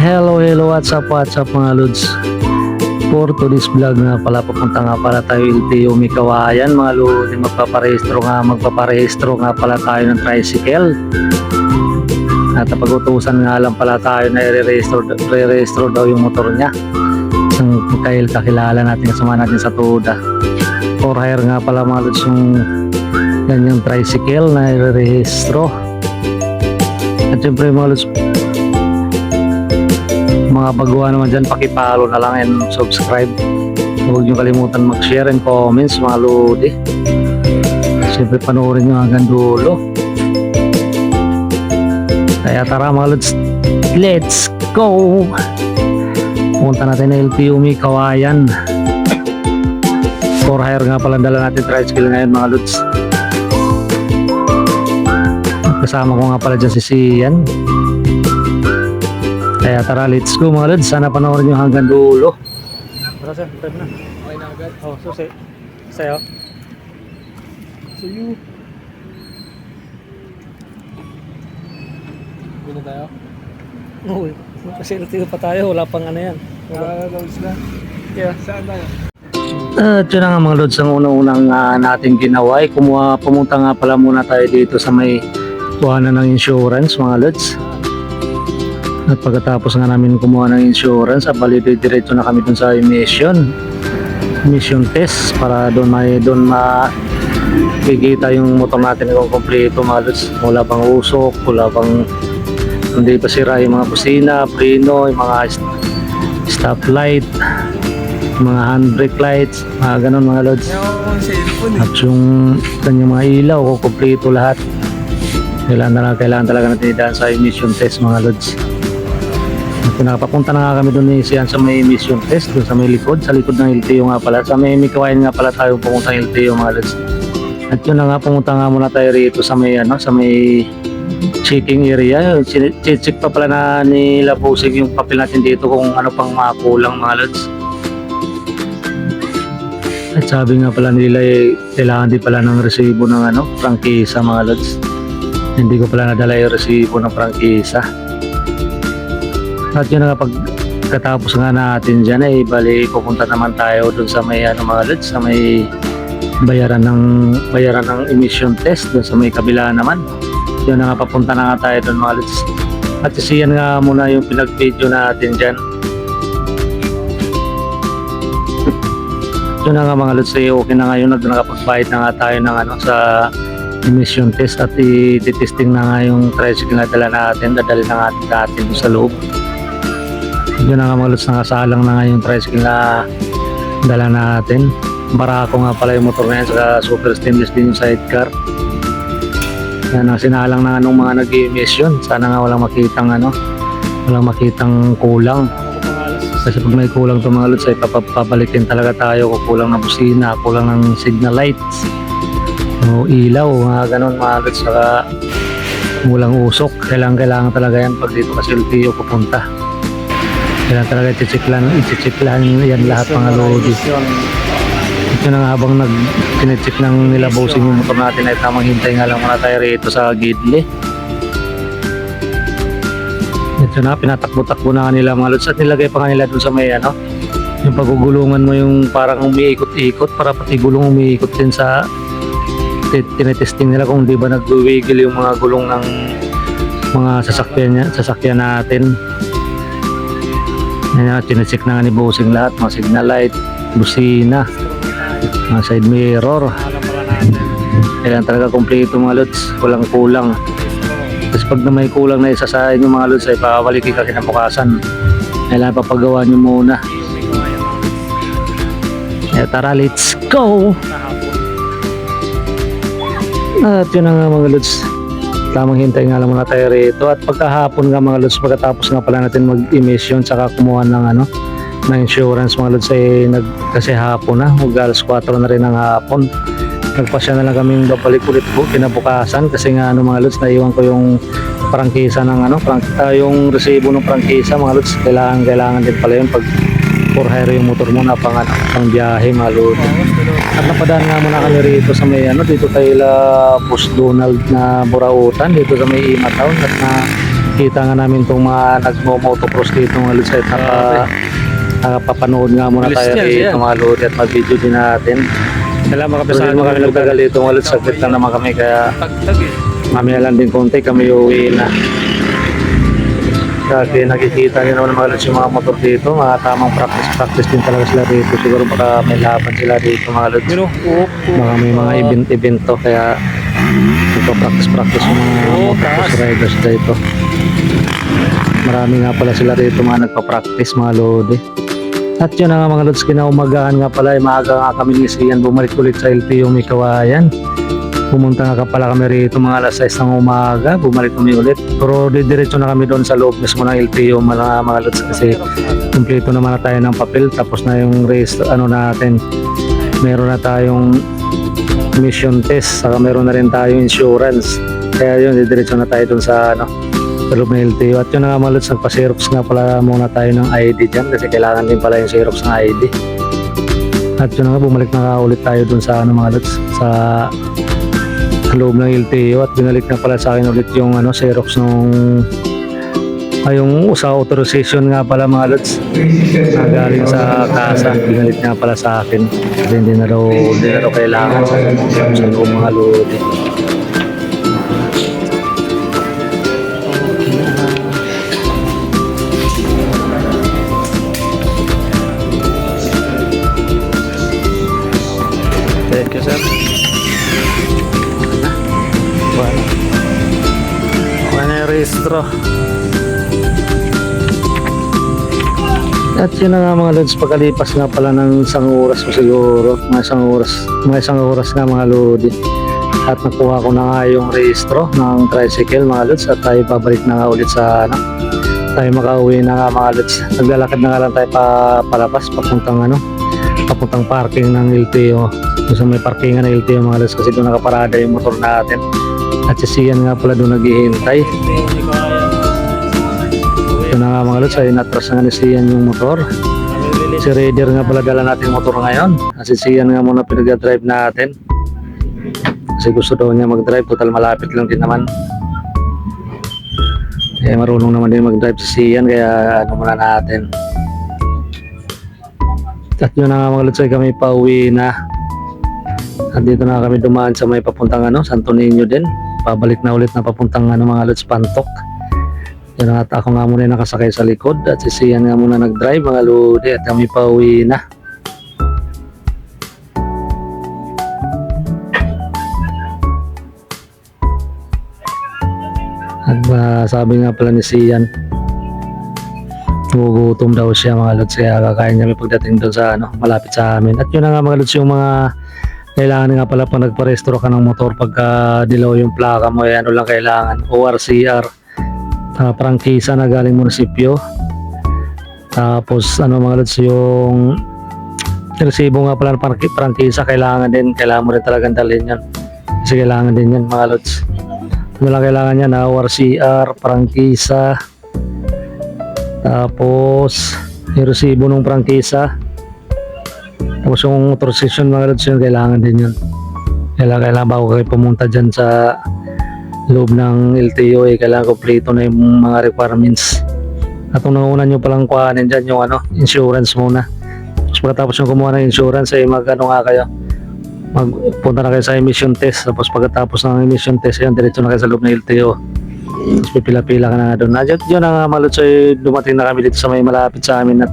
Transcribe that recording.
What's up mga lods? For today's vlog nga pala, papunta nga pala tayo LTO Mikawayan mga lods. Magpaparehistro nga pala tayo ng tricycle. At pag-utusan nga lang pala tayo na i-rehistro daw yung motor niya. Ang kakilala natin, kasama natin sa Toda. For hire nga pala mga lods yung ganyang tricycle na i-rehistro. At syempre mga lods, mga baguhan naman dyan, pakipalo na lang and subscribe. Huwag nyo kalimutan mag-share and comments mga lodi. Siyempre panoorin nyo hanggang dulo. Kaya tara mga lods, let's go! Punta natin na LTO Mikawayan. For hire nga pala dala natin tricycle ngayon mga lods. Kasama ko nga pala dyan si Sian. Kaya tara, let's go mga lods. Sana panoorin nyo hanggang dulo. Tara sir, time na. Okay na agad. Oh, susi. Sa'yo. So you. Hindi na tayo? Oo, kasi LTO pa tayo. Wala pang ano yan. Nakakagawis na. Yeah. Saan tayo? At yun na nga mga lods, ang unang natin ginawa ay pumunta nga pala muna tayo dito sa may kuhanan ng insurance mga lods. At pagkatapos nga namin kumuha ng insurance, diretso na kami dun sa emission test para doon makikita yung motor natin kung kompleto mga lods. Wala bang usok, wala bang hindi pa sira yung mga busina, preno, yung mga stoplight, mga handbrake lights, mga ganun mga lods. Yung cellphone At yung kanyang mga ilaw, kung kompleto lahat. Kailangan talaga natin idaan sa emission test mga lods. Pinapapunta na nga kami doon ni Sian sa may emission test, doon sa may likod, sa likod ng LTO nga pala. Sa may Mikawayan nga pala tayo pumunta ng LTO mga lods. At yun na nga, pumunta nga muna tayo rito sa may sa may checking area. Check pa pala na nila Busing yung papel natin dito kung ano pang makulang mga lods. At sabi nga pala nila kailangan din pala ng resibo ng prangkisa mga lods. Hindi ko pala nadala yung resibo ng prangkisa. At yun nga, pagkatapos nga natin dyan bali pupunta naman tayo dun sa may mga lods, sa may bayaran ng emission test dun sa may kabila naman. Yun nga, papunta na nga tayo dun mga lods. At isiyan nga muna yung pinag-video natin dyan. Yun na nga mga lods, okay na ngayon, nakapagbayad na nga tayo ng sa emission test at i-testing na nga yung tricycle na dala natin, dadali na nga natin sa loob. Yun na nga mga lods, nakasalang na nga yung tricycle na dala natin. Barako nga pala yung motor na yan, saka super stainless din yung sidecar. Yan ang sinalang na nung mga nag-emission. Sana nga walang makitang kulang. Kasi pag may kulang to mga lods ay papabalikin talaga tayo. Kung kulang na busina, kulang ng signal lights o ilaw, mga ganun mga lods. Saka kulang usok, kailangan talaga yan pag dito kasi LTO pupunta. Kailangan talaga i-check lang yan lahat mga lodi. Ito na nga, habang nag-check ng nila Busing yung motor natin ay tamang hintay nga lang muna tayo rito sa gidli. Ito na, pinatakbo-takbo na nila mga lods at nilagay pa nga nila dun sa may yung pagugulungan mo yung parang umiikot-ikot para pati gulong umiikot din sa tinetesting nila kung di ba nagwiwigil yung mga gulong ng mga sasakyan natin. Ayan, chinecheck na nga ni Busing lahat, mga signal light, busina, mga side mirror. Kailangan talaga kompleto mga lods, walang kulang. Kasi pag na may kulang na isa sa inyo mga lods ay papabalikin ka kinabukasan. Kailangan papagawa nyo muna. Kaya tara, let's go! At yun na nga mga lods, tamang hintay nga lang muna tayo rito. At pagkahapon nga mga lods, pagkatapos nga pala natin mag-emission tsaka kumuha ng ng insurance mga lods kasi hapon na, alas 4 na rin ng hapon. Nagpasya na lang kaming babalik ulit po kinabukasan kasi nga mga lods, naiwan ko yung prangkisa ng yung resibo ng prangkisa mga lods. Kailangan din pala yun pag for hire yung motor mo na pang biyahe mga lods. At napadaan nga muna kami rito sa may dito tayo Boss Donald na Burautan dito sa may Imatown. At nakikita nga namin itong mga nagmo-motocross dito mga lods at nakapapanood nga muna Alis tayo niya, dito siya. mga lods at mag-video din natin. Kailangan Pero makapasado hindi kami nagtagal dito mga lods, saglit lang naman kami kaya Tag-tag eh. mamaya lang din konti kami uuwi na. Kasi nakikita nyo naman mga lods yung mga motor dito, mga tamang practice din talaga sila dito. Siguro baka may laban sila dito mga lods. Yun o. Baka may mga event to kaya nagpa-practice yung mga motocross riders dito. Marami nga pala sila dito mga nagpa-practice mga lodi. At yun na nga mga lods, kinaumagahan nga pala, maaga nga kami ni Sian bumalik ulit sa LTO may kawayan. Pumunta nga pala kami rito mga alas 6 ng umaga, bumalik kami ulit. Pero didiretso na kami doon sa loob mismo ng LTO mga lods kasi kumpleto naman na tayo ng papel, tapos na yung race natin. Meron na tayong mission test, saka meron na rin tayong insurance. Kaya yun, didiretso na tayo doon sa sa loob ng LTO. At yun na nga mga lods, nagpa-xerox nga pala muna tayo ng ID dyan kasi kailangan din pala yung xerox ng ID. At yun na nga, bumalik na nga ulit tayo dun sa mga lods, sa loob ng LTO at binalik na pala sa akin ulit yung xerox nung yung sa authorization nga pala mga lods na galing sa kasa, binalik nga pala sa akin kasi hindi na daw kailangan sa loob mga lodi. Thank you, sir. Wala yung registro. At yun na nga mga lods, pagkalipas nga pala ng isang oras mo siguro, mga isang oras nga mga lodi. At nakuha ko na nga yung registro ng tricycle mga lods at tayo pabalik na nga ulit sa tayo makauwi na nga mga lods. Naglalakad na nga lang tayo palabas papuntang parking ng LTO. Gusto may parkingan ng LTO mga lods kasi doon nakaparada yung motor natin. At si Sian nga pala doon naghihintay. Ito na nga mga lods, ay natras na nga ni Sian yung motor. Si Raider nga pala dala natin yung motor ngayon. At si Sian nga muna pinag-drive natin. Kasi gusto daw niya mag-drive, total malapit lang din naman. Kaya marunong naman din mag-drive si Sian, kaya muna natin. At yun na nga mga lods, ay kami pauwi na. At dito na kami dumaan sa may papuntang Santo Niño din. Pabalik na ulit na papuntang mga lods, Pantok. Yan at ako nga muna nakasakay sa likod at si Sian nga muna nag-drive mga lodi at kami pauwi na. At sabi nga pala ni Sian, gugutom daw siya mga lods kaya kakain kami pagdating doon sa malapit sa amin. At yun na nga mga lods, yung mga kailangan nga pala pag nagparehistro ka ng motor pagka dilaw yung plaka mo, lang kailangan ORCR, prangkisa na galing munisipyo, tapos mga lods, yung resibo nga pala ng prangkisa kailangan mo rin talagang dalhin yan kasi kailangan din yan mga lods. Lang kailangan yan ORCR, prangkisa, tapos yung resibo ng prangkisa, tapos yung authorization mga lods, yun kailangan din yun. Kailangan bago kayo pumunta dyan sa loob ng LTO, kailangan kompleto na yung mga requirements. At kung nauna nyo palang kuhanin dyan yung insurance muna. Tapos pagkatapos yung kumuha ng insurance ay magpunta na kayo sa emission test. Tapos pagkatapos ng emission test yun, diretso na kayo sa loob ng LTO. Tapos pipila-pila ka na doon. Yun na nga mga lods, ay dumating na kami dito sa may malapit sa amin at